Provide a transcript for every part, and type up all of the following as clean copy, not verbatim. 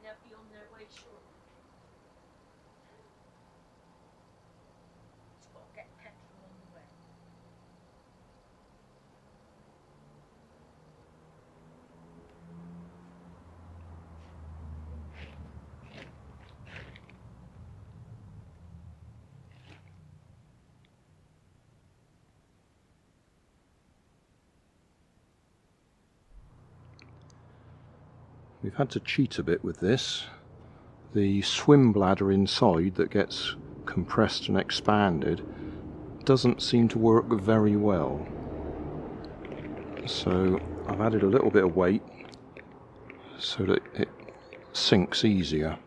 they'll be on their way shortly. Just got to get petrol on the way. We've had to cheat a bit with this. The swim bladder inside that gets compressed and expanded doesn't seem to work very well. So I've added a little bit of weight so that it sinks easier.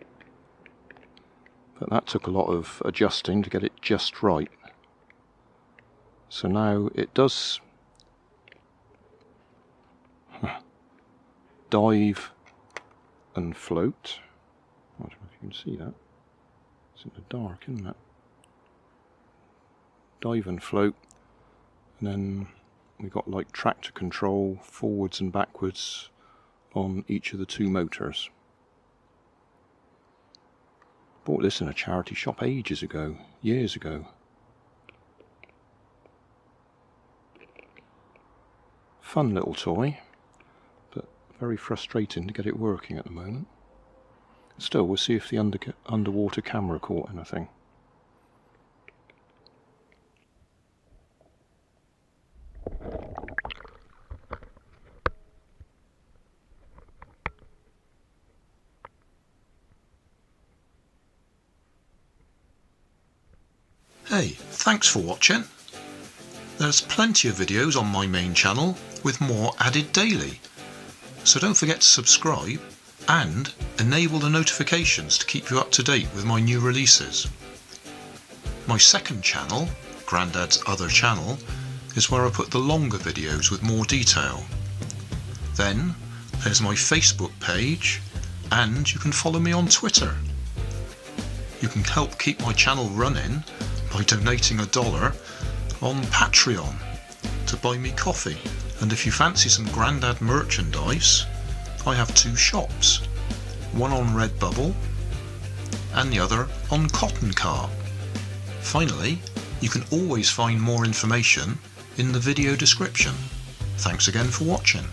But that took a lot of adjusting to get it just right. So now it does dive and float. I don't know if you can see that. It's in the dark, isn't it? Dive and float, and then we've got like tractor control forwards and backwards on each of the two motors. Bought this in a charity shop ages ago, years ago. Fun little toy, but very frustrating to get it working at the moment. Still, we'll see if the underwater camera caught anything. Hey, thanks for watching. There's plenty of videos on my main channel with more added daily. So don't forget to subscribe and enable the notifications to keep you up to date with my new releases. My second channel, Grandad's Other Channel, is where I put the longer videos with more detail. Then there's my Facebook page, and you can follow me on Twitter. You can help keep my channel running by donating $1 on Patreon to buy me coffee. And if you fancy some Grandad merchandise, I have two shops, one on Redbubble and the other on Cotton Cart. Finally, you can always find more information in the video description. Thanks again for watching.